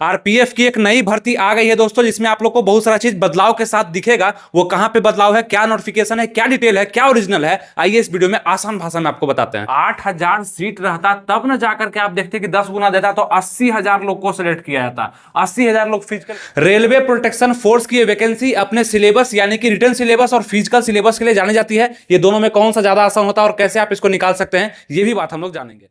RPF की एक नई भर्ती आ गई है दोस्तों, जिसमें आप लोग को बहुत सारा चीज बदलाव के साथ दिखेगा। वो कहां पे बदलाव है, क्या नोटिफिकेशन है, क्या डिटेल है, क्या ओरिजिनल है, आइए इस वीडियो में आसान भाषा में आपको बताते हैं। 8,000 सीट रहता तब न जाकर के आप देखते कि 10 गुना देता तो 80,000 लोग को सिलेक्ट किया जाता। 80,000 लोग फिजिकल रेलवे प्रोटेक्शन फोर्स की वैकेंसी अपने सिलेबस यानी कि रिटर्न सिलेबस और फिजिकल सिलेबस के लिए जानी जाती है। ये दोनों में कौन सा ज्यादा आसान होता है और कैसे आप इसको निकाल सकते हैं, ये भी बात हम लोग जानेंगे।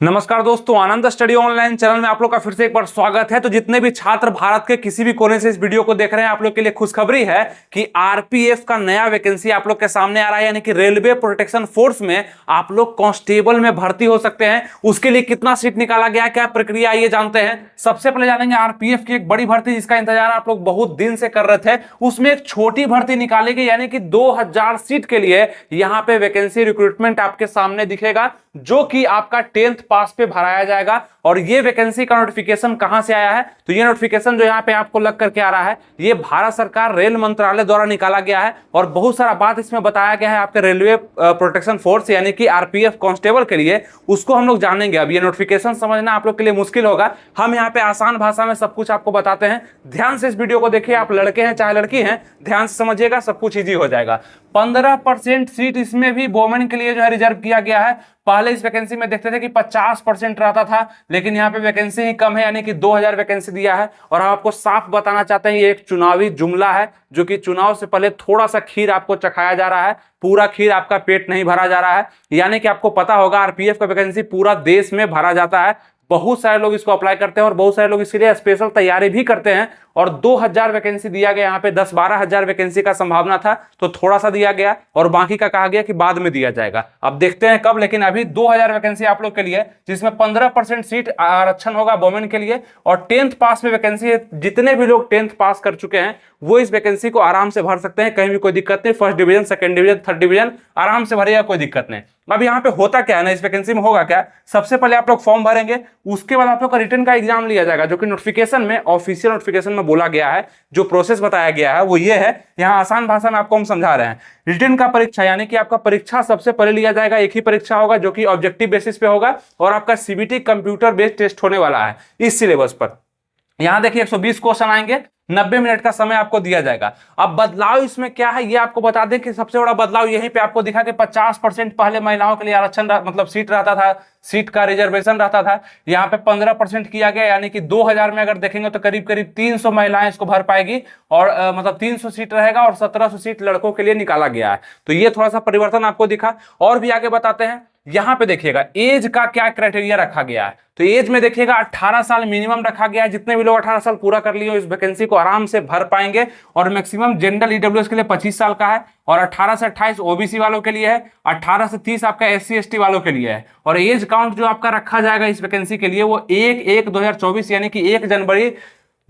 नमस्कार दोस्तों, आनंद स्टडी ऑनलाइन चैनल में आप लोग का फिर से एक बार स्वागत है। तो जितने भी छात्र भारत के किसी भी कोने से इस वीडियो को देख रहे हैं, आप लोग के लिए खुशखबरी है कि आरपीएफ का नया वैकेंसी आप लोग के सामने आ रहा है, यानी कि रेलवे प्रोटेक्शन फोर्स में आप लोग कांस्टेबल में भर्ती हो सकते हैं। उसके लिए कितना सीट निकाला गया, क्या प्रक्रिया, ये जानते हैं। सबसे पहले जानेंगे आरपीएफ की एक बड़ी भर्ती जिसका इंतजार आप लोग बहुत दिन से कर रहे थे। उसमें एक छोटी भर्ती निकाली गई, यानी कि 2,000 सीट के लिए यहां पे वैकेंसी रिक्रूटमेंट आपके सामने दिखेगा, जो कि आपका 10th पास पे भराया जाएगा। और ये वैकेंसी का नोटिफिकेशन कहां से आया है, तो ये नोटिफिकेशन जो यहां पे आपको लग करके आ रहा है, ये भारत सरकार रेल मंत्रालय द्वारा निकाला गया है। और बहुत सारा बात इसमें बताया गया है आपके रेलवे प्रोटेक्शन फोर्स यानी कि आरपीएफ कांस्टेबल के लिए, उसको हम लोग जानेंगे। अब ये नोटिफिकेशन समझना आप लोग के लिए मुश्किल होगा, हम यहाँ पे आसान भाषा में सब कुछ आपको बताते हैं। ध्यान से इस वीडियो को देखिए, आप लड़के हैं चाहे लड़की हैं, ध्यान से समझिएगा, सब कुछ ईजी हो जाएगा। 15% सीट इसमें भी वोमेन के लिए जो है रिजर्व किया गया है। पहले इस वैकेंसी में देखते थे कि 50% रहता था, लेकिन यहाँ पे वैकेंसी ही कम है, यानी कि 2,000 वैकेंसी दिया है। और हम आपको साफ बताना चाहते हैं, ये एक चुनावी जुमला है, जो कि चुनाव से पहले थोड़ा सा खीर आपको चखाया जा रहा है, पूरा खीर आपका पेट नहीं भरा जा रहा है। यानी कि आपको पता होगा आरपीएफ का वैकेंसी पूरा देश में भरा जाता है, बहुत सारे लोग इसको अप्लाई करते हैं और बहुत सारे लोग इसके लिए स्पेशल तैयारी भी करते हैं। और 2,000 वैकेंसी दिया गया, यहाँ पे 10-12,000 वैकेंसी का संभावना था, तो थोड़ा सा दिया गया और बाकी का कहा गया कि बाद में दिया जाएगा। अब देखते हैं कब, लेकिन अभी 2,000 वैकेंसी आप लोग के लिए, जिसमें 15% सीट आरक्षण होगा वोमेन के लिए। और 10th पास में वैकेंसी है, जितने भी लोग 10th पास कर चुके हैं वो इस वैकेंसी को आराम से भर सकते हैं, कहीं भी कोई दिक्कत नहीं। First division, second division, third division आराम से भरिएगा, कोई दिक्कत नहीं। अब यहाँ पे होता क्या है ना, इस वैकेंसी में होगा क्या, सबसे पहले आप लोग फॉर्म भरेंगे, उसके बाद आप लोग का रिटर्न का एग्जाम लिया जाएगा, जो कि नोटिफिकेशन में, ऑफिशियल नोटिफिकेशन में बोला गया है। जो प्रोसेस बताया गया है वो ये है, यहाँ आसान भाषा में आपको हम समझा रहे हैं। रिटर्न का परीक्षा यानी कि आपका परीक्षा सबसे पहले लिया जाएगा, एक ही परीक्षा होगा जो कि ऑब्जेक्टिव बेसिस पे होगा, और आपका सीबीटी कंप्यूटर बेस्ड टेस्ट होने वाला है इस सिलेबस पर। यहां देखिए 120 क्वेश्चन आएंगे, 90 मिनट का समय आपको दिया जाएगा। अब बदलाव इसमें क्या है ये आपको बता दें कि सबसे बड़ा बदलाव यहीं पे आपको दिखा कि 50% पहले महिलाओं के लिए आरक्षण मतलब सीट रहता था, सीट का रिजर्वेशन रहता था, यहाँ पे 15% किया गया, यानी कि 2,000 में अगर देखेंगे तो करीब करीब 300 महिलाएं इसको भर पाएगी। और मतलब 300 सीट रहेगा और 1700 सीट लड़कों के लिए निकाला गया है। तो ये थोड़ा सा परिवर्तन आपको दिखा। और भी आगे बताते हैं, यहां पे देखिएगा एज का क्या क्राइटेरिया रखा गया है। तो एज में देखिएगा 18 साल मिनिमम रखा गया है। जितने भी लोग 18 साल पूरा कर लिए इस वैकेंसी को आराम से भर पाएंगे। और मैक्सिमम जनरल ईडब्ल्यूएस के लिए 25 साल का है, और 18 से 28 ओबीसी वालों के लिए है, 18 से 30 आपका एससी एसटी वालों के लिए है। और एज काउंट जो आपका रखा जाएगा इस वैकेंसी के लिए वो 1/1/2024 यानी कि 1 जनवरी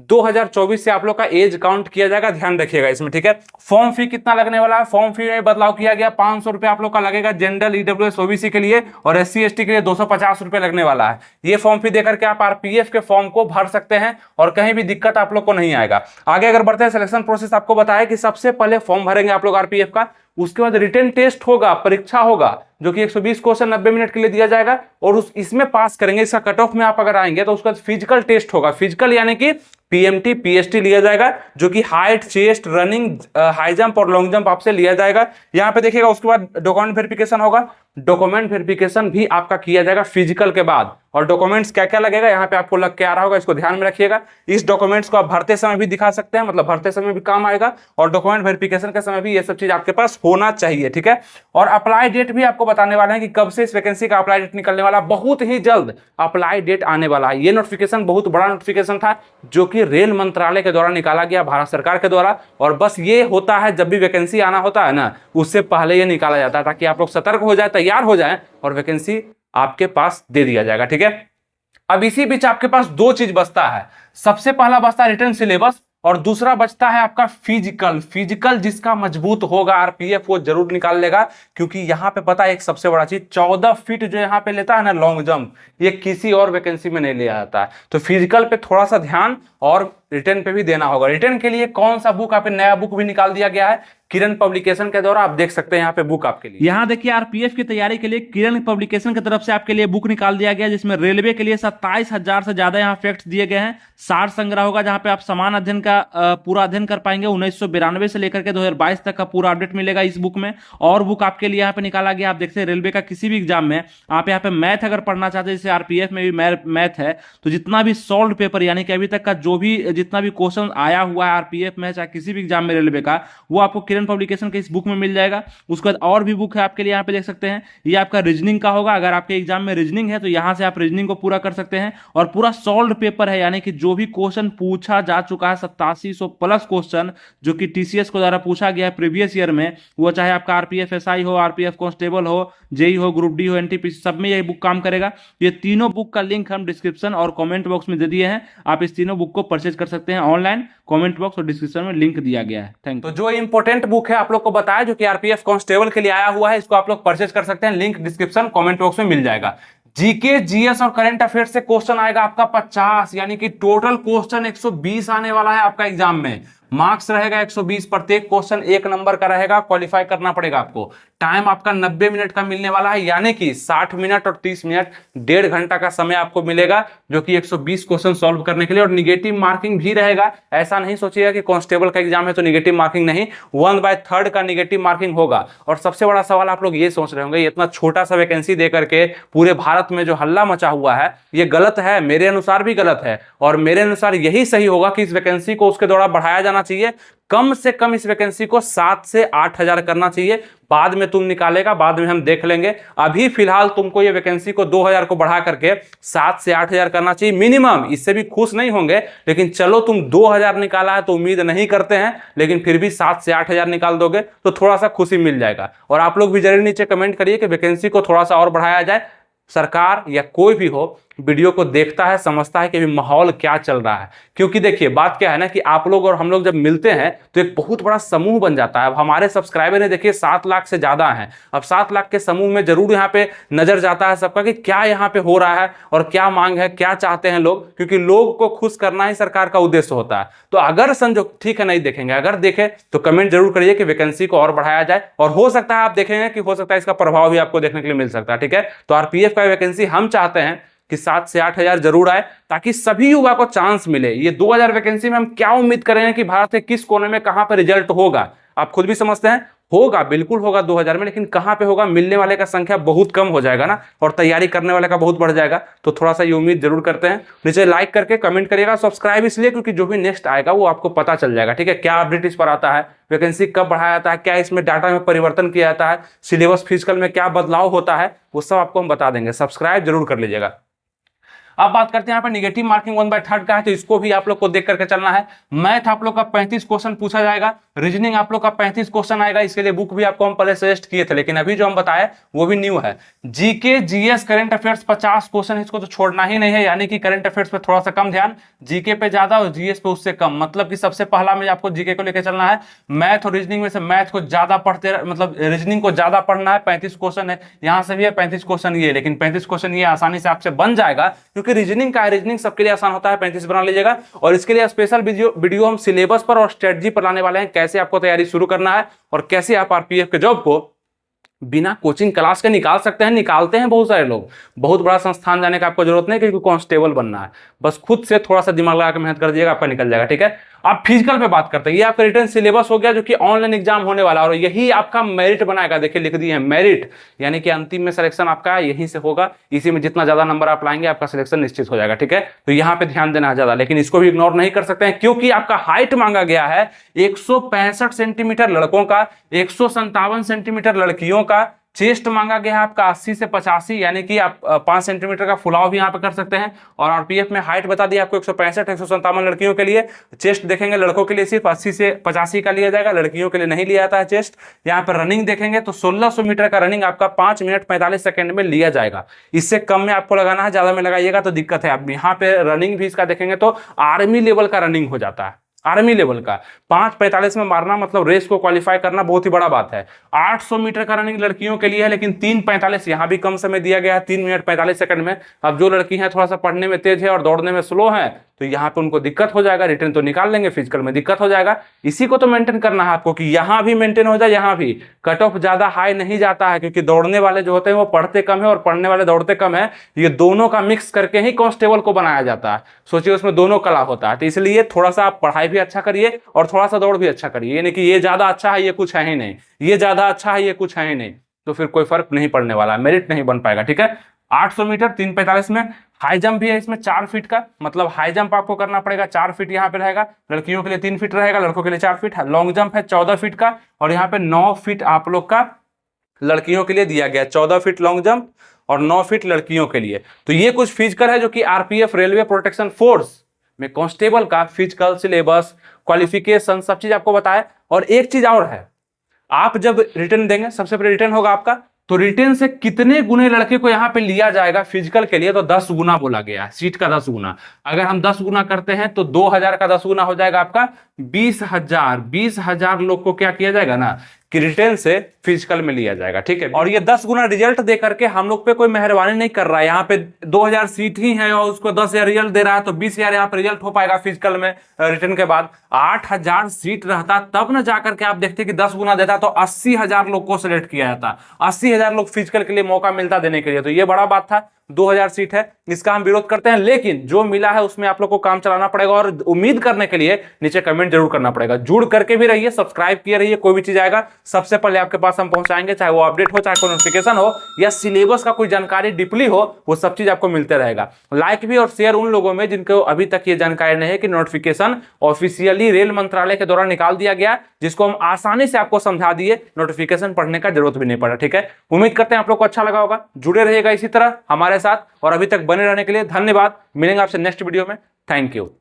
2024 से आप लोग का एज काउंट किया जाएगा, ध्यान रखिएगा इसमें, ठीक है। फॉर्म फी कितना लगने वाला है, फॉर्म फी में बदलाव किया गया, 500 रुपए आप लोग का लगेगा जनरल ईडब्ल्यूएस ओबीसी के लिए, और एससी एसटी के लिए 250 रुपए लगने वाला है। ये फॉर्म फी देकर के आप आरपीएफ के फॉर्म को भर सकते हैं और कहीं भी दिक्कत आप लोग को नहीं आएगा। आगे अगर बढ़ते हैं, सिलेक्शन प्रोसेस आपको बताया कि सबसे पहले फॉर्म भरेंगे आप लोग आरपीएफ का, उसके बाद रिटन टेस्ट होगा, परीक्षा होगा, जो कि 120 क्वेश्चन 90 मिनट के लिए दिया जाएगा, और इसमें पास करेंगे, इसका कट ऑफ में आप अगर आएंगे तो उसके बाद फिजिकल टेस्ट होगा। फिजिकल यानी कि पीएमटी पीएसटी लिया जाएगा, जो कि height, chest, running, high jump और लॉन्ग जंप आपसे लिया जाएगा। यहाँ पे देखिएगा, उसके बाद डॉक्यूमेंट वेरिफिकेशन होगा। डॉक्यूमेंट वेरिफिकेशन भी आपका किया जाएगा फिजिकल के बाद। और डॉक्यूमेंट्स क्या क्या लगेगा यहाँ पे आपको लग के आ रहा होगा, इसको ध्यान में रखिएगा। इस डॉक्यूमेंट्स को आप भरते समय भी दिखा सकते हैं, मतलब भरते समय भी काम आएगा, और डॉक्यूमेंट वेरिफिकेशन के समय भी ये सब चीज आपके पास होना चाहिए, ठीक है। और अप्लाई डेट भी आपको बताने वाले हैं कि कब से इस वैकेंसी का अप्लाई डेट निकलने वाला, बहुत ही जल्द अप्लाई डेट आने वाला है। ये नोटिफिकेशन बहुत बड़ा नोटिफिकेशन था, जो कि रेल मंत्रालय के द्वारा निकाला गया, भारत सरकार के द्वारा। और बस ये होता है, जब भी वैकेंसी आना होता है ना, उससे पहले ये निकाला जाता है, ताकि आप लोग सतर्क हो जाए, तैयार हो जाए, और वैकेंसी आपके पास दे दिया जाएगा, ठीक है। अब इसी बीच आपके पास दो चीज बचता है। सबसे पहला बचता है रिटर्न सिलेबस, और दूसरा बचता है आपका फिजिकल। फिजिकल जिसका मजबूत होगा आरपीएफ वो जरूर निकाल लेगा, क्योंकि यहाँ पे पता है एक सबसे बड़ा चीज, 14 फीट जो यहाँ पे लेता है ना लॉन्ग जंप, ये किसी और वैकेंसी में नहीं लिया जाता है। तो फिजिकल पे थोड़ा सा ध्यान, और रिटर्न पे भी देना होगा। रिटर्न के लिए कौन सा बुक, आप नया बुक भी निकाल दिया गया है किरण पब्लिकेशन के द्वारा, आप देख सकते हैं यहाँ पे बुक आपके लिए। यहाँ देखिए आरपीएफ की तैयारी के लिए किरण पब्लिकेशन की तरफ से आपके लिए बुक निकाल दिया गया, जिसमें रेलवे के लिए 27,000 से ज्यादा यहाँ फैक्ट्स दिए गए हैं। 60 संग्रह होगा जहां पे आप समान अध्ययन का पूरा अध्ययन कर पाएंगे। 1992 से लेकर के 2022 तक का पूरा अपडेट मिलेगा इस बुक में। और बुक आपके लिए यहाँ पे निकाला गया, आप देखते हैं रेलवे का किसी भी एग्जाम में आप यहाँ पे मैथ अगर पढ़ना चाहते हैं, जैसे आरपीएफ में भी मैथ है, तो जितना भी सॉल्व पेपर यानी कि अभी तक का जो भी जितना भी क्वेश्चन आया हुआ है आरपीएफ में चाहे किसी भी एग्जाम में रेलवे का, वो आपको किरण पब्लिकेशन के इस बुक में मिल जाएगा। उसके बाद और भी बुक है आपके लिए, यहाँ पे देख सकते हैं। ये आपका रीजनिंग का होगा, अगर आपके एग्जाम में रीजनिंग है तो यहां से आप रीजनिंग को पूरा कर सकते हैं। और पूरा सॉल्व पेपर है, यानी कि जो भी क्वेश्चन पूछा जा चुका है 8700 प्लस क्वेश्चन जो कि टीसीएस को द्वारा पूछा गया है प्रीवियस ईयर में, वो चाहे आपका आरपीएफ एसआई हो, आरपीएफ कांस्टेबल हो, जेई हो, ग्रुप डी हो, एनटीपीसी, सब में यही बुक काम करेगा। ये तीनों बुक का लिंक हम डिस्क्रिप्शन और कमेंट बॉक्स में दे दिए हैं। आप इस तीनों बुक को परचेज कर सकते हैं ऑनलाइन, कमेंट बॉक्स और डिस्क्रिप्शन में लिंक दिया गया है। Thank you. तो जो इंपॉर्टेंट बुक है आप लोग को बताया, जो कि आरपीएफ कांस्टेबल के लिए आया हुआ है, इसको आप लोग परचेज कर सकते हैं, लिंक डिस्क्रिप्शन कमेंट बॉक्स में मिल जाएगा। जीके, जीएस और करंट अफेयर्स से क्वेश्चन आएगा आपका 50, यानी कि टोटल क्वेश्चन 120 आने वाला है आपका एग्जाम में। मार्क्स रहेगा 120, प्रत्येक क्वेश्चन 1 नंबर का रहेगा, क्वालिफाई करना पड़ेगा आपको। टाइम आपका 90 मिनट का मिलने वाला है, यानी कि 60 मिनट और 30 मिनट, 1.5 घंटा का समय आपको मिलेगा, जो कि 120 क्वेश्चन सॉल्व करने के लिए। और निगेटिव मार्किंग भी रहेगा, ऐसा नहीं सोचिएगा कि कांस्टेबल का एग्जाम है तो निगेटिव मार्किंग नहीं, 1/3 का निगेटिव मार्किंग होगा। और सबसे बड़ा सवाल आप लोग ये सोच रहे होंगे, ये इतना छोटा सा वैकेंसी दे करके पूरे भारत में जो हल्ला मचा हुआ है, ये गलत है, मेरे अनुसार भी गलत है। और मेरे अनुसार यही सही होगा कि इस वैकेंसी को उसके द्वारा बढ़ाया जाना चाहिए। कम से कम इस वैकेंसी को 7 से 8 हजार करना चाहिए। बाद में तुम निकालेगा, बाद में हम देख लेंगे। अभी फिलहाल तुमको ये वैकेंसी को 2000 को बढ़ा करके 7 से 8 हजार करना चाहिए मिनिमम। इससे भी खुश नहीं होंगे, लेकिन चलो तुम 2000 निकाला है तो उम्मीद नहीं करते हैं, लेकिन फिर भी 7 से 8 हजार निकाल दोगे तो थोड़ा सा खुशी मिल जाएगा। और आप लोग भी जरूर नीचे कमेंट करिए कि वैकेंसी को थोड़ा सा और बढ़ाया जाए। सरकार या कोई भी हो, वीडियो को देखता है, समझता है कि अभी माहौल क्या चल रहा है। क्योंकि देखिए बात क्या है ना कि आप लोग और हम लोग जब मिलते हैं तो एक बहुत बड़ा समूह बन जाता है। अब हमारे सब्सक्राइबर है देखिए 7 लाख से ज्यादा हैं। अब 7 लाख के समूह में जरूर यहाँ पे नजर जाता है सबका कि क्या यहाँ पे हो रहा है और क्या मांग है, क्या चाहते हैं लोग, क्योंकि लोग को खुश करना ही सरकार का उद्देश्य होता है। तो अगर संजोग ठीक है, नहीं देखेंगे, अगर देखे तो कमेंट जरूर करिए कि वैकेंसी को और बढ़ाया जाए। और हो सकता है आप देखेंगे कि हो सकता है इसका प्रभाव भी आपको देखने के लिए मिल सकता है। ठीक है, तो आरपीएफ का वैकेंसी हम चाहते हैं कि 7 से 8 हजार जरूर आए, ताकि सभी युवा को चांस मिले। ये 2000 वैकेंसी में हम क्या उम्मीद करेंगे कि भारत के किस कोने में कहां पर रिजल्ट होगा, आप खुद भी समझते हैं। होगा, बिल्कुल होगा 2000 में, लेकिन कहां पे होगा, मिलने वाले का संख्या बहुत कम हो जाएगा ना, और तैयारी करने वाले का बहुत बढ़ जाएगा। तो थोड़ा सा ये उम्मीद जरूर करते हैं। नीचे लाइक करके कमेंट करिएगा, सब्सक्राइब इसलिए क्योंकि जो भी नेक्स्ट आएगा वो आपको पता चल जाएगा। ठीक है, क्या अपडेट इस पर आता है, वैकेंसी कब बढ़ाया जाता है, क्या इसमें डाटा में परिवर्तन किया जाता है, सिलेबस फिजिकल में क्या बदलाव होता है, वो सब आपको हम बता देंगे। सब्सक्राइब जरूर कर लीजिएगा। अब बात करते हैं यहाँ पर निगेटिव मार्किंग 1/3 का है, तो इसको भी आप लोग को देख करके चलना है। मैथ आप लोग का 35 क्वेश्चन पूछा जाएगा, रीजनिंग आप लोग का 35 क्वेश्चन आएगा। इसके लिए बुक भी आपको हम पहले सजेस्ट किए थे, लेकिन अभी जो हम बताए वो भी न्यू है। GK, GS, current affairs 50 question, इसको तो छोड़ना ही नहीं है, यानी कि करंट अफेयर्स पे थोड़ा सा कम ध्यान, जीके पे ज्यादा और जीएस पे उससे कम। मतलब कि सबसे पहला में आपको जीके को लेकर चलना है। मैथ और रीजनिंग में से मैथ को ज्यादा पढ़ते, मतलब रीजनिंग को ज्यादा पढ़ना है। 35 क्वेश्चन है, यहाँ से भी है 35 क्वेश्चन ये, लेकिन 35 क्वेश्चन ये आसानी से आपसे बन जाएगा, क्योंकि रीजनिंग का रीजनिंग सबके लिए आसान होता है। 35 बना लीजिएगा। और इसके लिए स्पेशल वीडियो हम सिलेबस पर और स्ट्रेटजी पर लाने वाले हैं, कैसे आपको तैयारी शुरू करना है और कैसे आप आरपीएफ के जॉब को बिना कोचिंग क्लास के निकाल सकते हैं। निकालते हैं बहुत सारे लोग, बहुत बड़ा संस्थान जाने का आपको जरूरत नहीं, क्योंकि कांस्टेबल बनना है, बस खुद से थोड़ा सा दिमाग लगा के मेहनत कर दिएगा, आपका निकल जाएगा। ठीक है, अब फिजिकल पे बात करते हैं। ये आपका रिटर्न सिलेबस हो गया, जो कि ऑनलाइन एग्जाम होने वाला है, और यही आपका मेरिट बनाएगा। देखिए लिख दिए हैं मेरिट, यानी कि अंतिम में सिलेक्शन आपका यहीं से होगा। इसी में जितना ज्यादा नंबर आप लाएंगे आपका सिलेक्शन निश्चित हो जाएगा। ठीक है, तो यहाँ पे ध्यान देना है ज्यादा, लेकिन इसको भी इग्नोर नहीं कर सकते हैं, क्योंकि आपका हाइट मांगा गया है 165 सेंटीमीटर लड़कों का, 157 सेंटीमीटर लड़कियों का। चेस्ट मांगा गया है आपका 80 से 85, यानी कि आप 5 सेंटीमीटर का फुलाव भी यहाँ पे कर सकते हैं। और आरपीएफ में हाइट बता दी आपको 165, 157 लड़कियों के लिए। चेस्ट देखेंगे लड़कों के लिए सिर्फ 80 से 85 का लिया जाएगा, लड़कियों के लिए नहीं लिया जाता है चेस्ट। यहाँ पर रनिंग देखेंगे तो 1600 मीटर का रनिंग आपका 5 मिनट 45 सेकंड में लिया जाएगा। इससे कम में आपको लगाना है, ज्यादा में लगाइएगा तो दिक्कत है। आप यहाँ पे रनिंग भी इसका देखेंगे तो आर्मी लेवल का रनिंग हो जाता है, आर्मी लेवल का। 5:45 में मारना मतलब रेस को क्वालिफाई करना बहुत ही बड़ा बात है। 800 मीटर का रनिंग लड़कियों के लिए है, लेकिन 3:45 यहाँ भी कम समय दिया गया है, 3 मिनट 45 सेकंड में। अब जो लड़की है थोड़ा सा पढ़ने में तेज है और दौड़ने में स्लो है, तो यहाँ पे उनको दिक्कत हो जाएगा, रिटर्न तो निकाल लेंगे, फिजिकल में दिक्कत हो जाएगा। इसी को तो मेंटेन करना है आपको कि यहाँ भी मेंटेन हो जाए, यहाँ भी कट ऑफ ज्यादा हाई नहीं जाता है, क्योंकि दौड़ने वाले जो होते हैं वो पढ़ते कम है और पढ़ने वाले दौड़ते कम है। ये दोनों का मिक्स करके ही कांस्टेबल को बनाया जाता है। सोचिए उसमें दोनों कला होता है, तो इसलिए थोड़ा सा आप पढ़ाई भी अच्छा करिए और थोड़ा सा दौड़ भी अच्छा करिए। यानी कि ये ज्यादा अच्छा है ये कुछ है ही नहीं, ये ज्यादा अच्छा है ये कुछ है ही नहीं, तो फिर कोई फर्क नहीं पड़ने वाला, मेरिट नहीं बन पाएगा। ठीक है, 800 मीटर 3:45 में। हाई जंप भी है इसमें 4 फीट का, मतलब हाई जंप आपको करना पड़ेगा, 4 फीट यहाँ पे रहेगा, लड़कियों के लिए 3 फीट रहेगा, लड़कों के लिए 4 फीट है। लॉन्ग जंप है 14 फीट का, और यहाँ पे 9 फीट आप लोग का लड़कियों के लिए दिया गया, 14 फीट लॉन्ग जंप और 9 फीट लड़कियों के लिए। तो ये कुछ फिजिकल है जो कि आरपीएफ रेलवे प्रोटेक्शन फोर्स में कांस्टेबल का फिजिकल सिलेबस, क्वालिफिकेशन, सब चीज आपको बताया। और एक चीज और है, आप जब रिटर्न देंगे, सबसे पहले रिटर्न होगा आपका, तो रिटर्न से कितने गुने लड़के को यहाँ पे लिया जाएगा फिजिकल के लिए, तो 10 गुना बोला गया है, सीट का 10 गुना। अगर हम 10 गुना करते हैं तो 2000 का 10 गुना हो जाएगा आपका 20,000 लोग को क्या किया जाएगा ना कि रिटर्न से फिजिकल में लिया जाएगा। ठीक है, और ये 10 गुना रिजल्ट दे करके हम लोग पे कोई मेहरबानी नहीं कर रहा है। यहाँ पे 2000 सीट ही है और उसको 10,000 रिजल्ट दे रहा है, तो 20,000 यहाँ पे रिजल्ट हो पाएगा फिजिकल में रिटर्न के बाद। 8,000 सीट रहता तब ना जाकर के आप देखते कि 10 गुना देता तो 80,000 लोग को सिलेक्ट किया जाता, 80,000 लोग फिजिकल के लिए मौका मिलता देने के लिए। तो ये बड़ा बात था, 2000 सीट है, इसका हम विरोध करते हैं, लेकिन जो मिला है उसमें आप लोग को काम चलाना पड़ेगा। और उम्मीद करने के लिए नीचे कमेंट जरूर करना पड़ेगा, जुड़ करके भी रहिए, सब्सक्राइब किए रहिए, कोई भी चीज आएगा सबसे पहले आपके पास हम पहुंचाएंगे, चाहे वो अपडेट हो, चाहे कोई नोटिफिकेशन हो, या सिलेबस का कोई जानकारी डीपली हो, वो सब चीज आपको मिलते रहेगा। लाइक भी और शेयर उन लोगों में जिनको अभी तक ये जानकारी नहीं है कि नोटिफिकेशन ऑफिशियली रेल मंत्रालय के द्वारा निकाल दिया गया, जिसको हम आसानी से आपको समझा दिए, नोटिफिकेशन पढ़ने का जरूरत भी नहीं पड़ा। ठीक है, उम्मीद करते हैं आप लोग को अच्छा लगा होगा, जुड़े रहिएगा इसी तरह हमारे साथ, और अभी तक बने रहने के लिए धन्यवाद। मिलेंगे आपसे नेक्स्ट वीडियो में, थैंक यू।